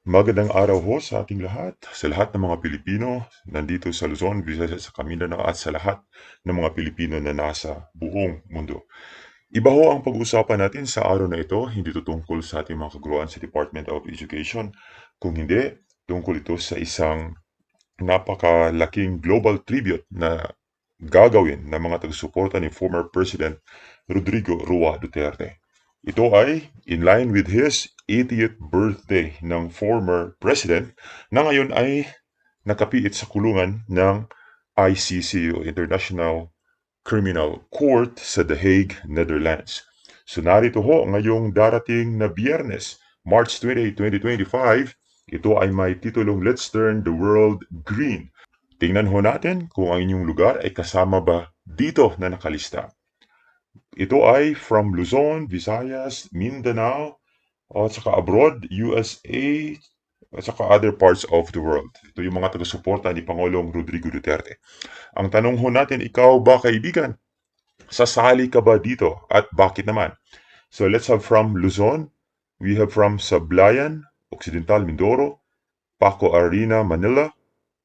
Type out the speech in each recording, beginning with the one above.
Magandang araw ho sa ating lahat, sa lahat ng mga Pilipino nandito sa Luzon, Visayas, sa Mindanao at sa lahat ng mga Pilipino na nasa buong mundo. Iba ho ang pag-uusapan natin sa araw na ito, hindi ito tungkol sa ating mga kaguruan sa Department of Education, kung hindi, tungkol ito sa isang napakalaking global tribute na gagawin ng mga taga-suporta ni former President Rodrigo Roa Duterte. Ito ay in line with his 80th birthday ng former president na ngayon ay nakapiit sa kulungan ng ICC o International Criminal Court sa The Hague, Netherlands. So narito ho ngayong darating na Biyernes, March 20, 2025, ito ay may titulong Let's Turn the World Green. Tingnan ho natin kung ang inyong lugar ay kasama ba dito na nakalista. Ito ay from Luzon, Visayas, Mindanao, at saka abroad, USA, at saka other parts of the world. Ito yung mga taga-suporta ni Pangulong Rodrigo Duterte. Ang tanong ho natin, ikaw ba kaibigan? Sasali ka ba dito? At bakit naman? So let's have from Luzon. We have from Sablayan, Occidental Mindoro, Paco Arena, Manila,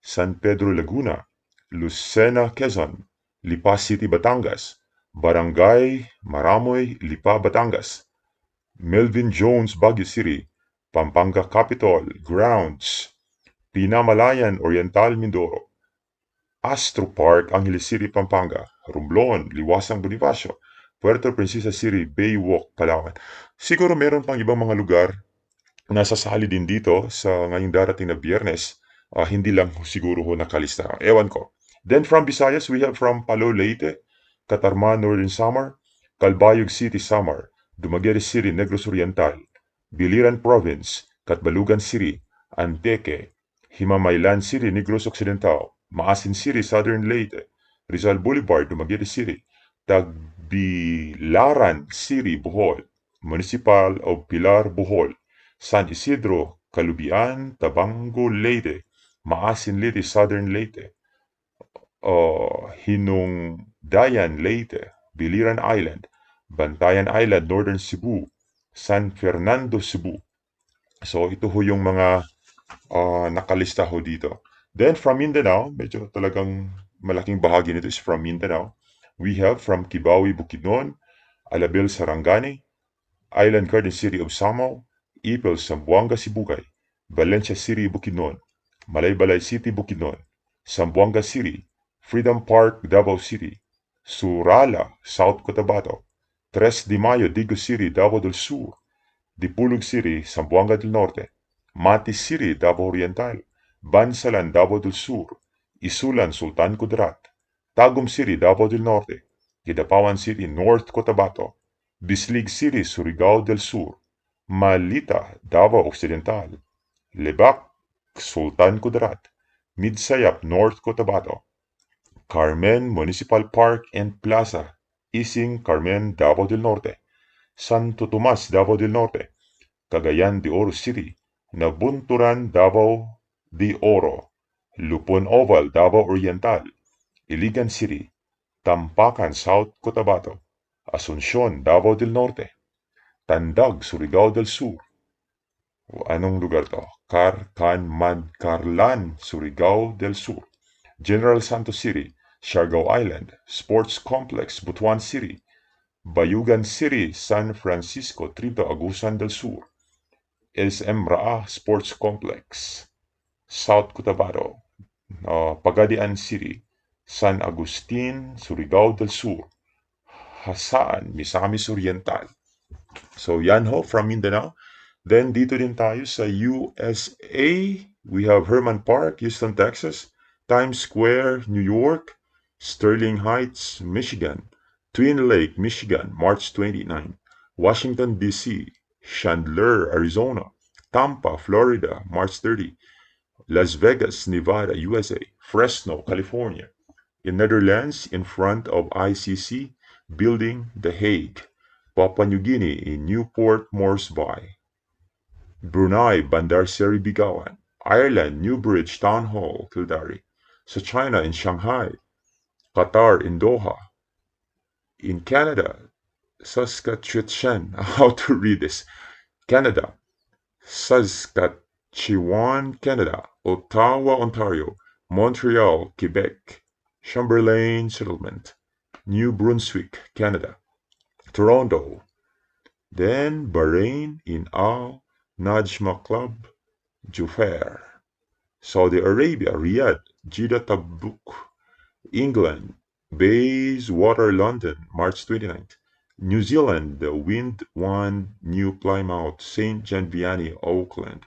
San Pedro, Laguna, Lucena, Quezon, Lipa City, Batangas, Barangay Maramoy, Lipa, Batangas, Melvin Jones, Baguio City, Pampanga Capitol, Grounds, Pinamalayan, Oriental, Mindoro, Astro Park, Angeles City, Pampanga, Romblon, Liwasang Bonifacio, Puerto Princesa City, Baywalk, Palawan. Siguro meron pang ibang mga lugar na sasali din dito sa ngayong darating na Biyernes. Hindi lang siguro ho nakalista. Ewan ko. Then from Visayas, we have from Palo Leyte, Catarman, Northern Samar, Calbayog City, Samar, Dumaguete City, Negros Oriental, Biliran Province, Catbalogan City, Anteque, Himamaylan City, Negros Occidental, Maasin City, Southern Leyte, Rizal Boulevard, Dumaguete City, Tagbilaran City, Bohol, Municipal of Pilar, Bohol, San Isidro, Calubian, Tabango, Leyte, Maasin Leyte, Southern Leyte, Hinongdayan, Leyte, Biliran Island, Bantayan Island, Northern Cebu, San Fernando, Cebu. So ito ho yung mga nakalista ho dito. Then from Mindanao, medyo talagang malaking bahagi nito is from Mindanao. We have from Kibawi, Bukidnon, Alabel, Sarangani, Island Garden City of Samao, Ipil, Zamboanga, Sibugay, Valencia City, Bukidnon, Malaybalay City, Bukidnon, Zamboanga City, Freedom Park, Davao City, Surala, South Cotabato, 3 de Mayo, Digo City, Davao del Sur, Dipulog City, Zamboanga del Norte, Mati City, Davao Oriental, Bansalan, Davao del Sur, Isulan, Sultan Kudarat, Tagum City, Davao del Norte, Kidapawan City, North Cotabato, Bislig City, Surigao del Sur, Malita, Davao Occidental, Lebac, Sultan Kudarat, Midsayap, North Cotabato, Carmen Municipal Park and Plaza, Ising, Carmen, Davao del Norte, Santo Tomas, Davao del Norte, Cagayan de Oro City, Nabunturan, Davao de Oro, Lupon Oval, Davao Oriental, Iligan City, Tampakan, South Cotabato, Asuncion, Davao del Norte, Tandag, Surigao del Sur. Anong lugar to? Carlan, Surigao del Sur. General Santos City, Siargao Island, Sports Complex, Butuan City, Bayugan City, San Francisco, Trito, Agusan del Sur, SM Raa Sports Complex, South Cotabato, Pagadian City, San Agustin, Surigao del Sur, Hasaan, Misamis Oriental. So yan ho from Mindanao. Then dito din tayo sa USA. We have Herman Park, Houston, Texas, Times Square, New York, Sterling Heights, Michigan, Twin Lake, Michigan, March 29, Washington, D.C., Chandler, Arizona, Tampa, Florida, March 30, Las Vegas, Nevada, USA, Fresno, California, in Netherlands in front of ICC building The Hague, Papua New Guinea in Newport Moresby, Brunei, Bandar Seri Begawan, Ireland, Newbridge Town Hall, Kildare, sa China in Shanghai, Qatar in Doha, in Canada, Saskatchewan, how to read this, Canada, Saskatchewan, Chiwan, Canada, Ottawa, Ontario, Montreal, Quebec, Chamberlain Settlement, New Brunswick, Canada, Toronto, then Bahrain in Al Najma Club, Jufair, Saudi Arabia, Riyadh, Jeddah, Tabuk, England, Bayswater, London, March 29th. New Zealand, the Wind One, New Plymouth, St. John Vianney, Auckland.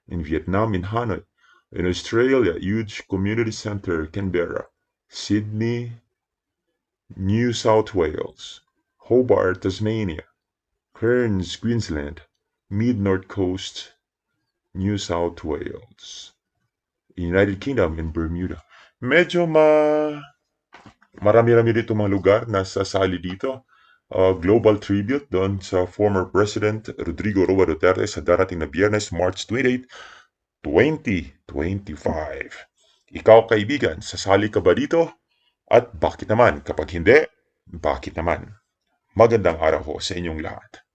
In Vietnam, in Hanoi. In Australia, Huge Community Centre, Canberra. Sydney, New South Wales. Hobart, Tasmania. Cairns, Queensland. Mid-North Coast, New South Wales. United Kingdom, in Bermuda. Medyo marami-rami dito mga lugar na sasali dito. Global tribute doon sa former President Rodrigo Roa Duterte sa darating na Biyernes, March 28, 2025. Ikaw kaibigan, sasali ka ba dito? At bakit naman? Kapag hindi, bakit naman? Magandang araw ho sa inyong lahat.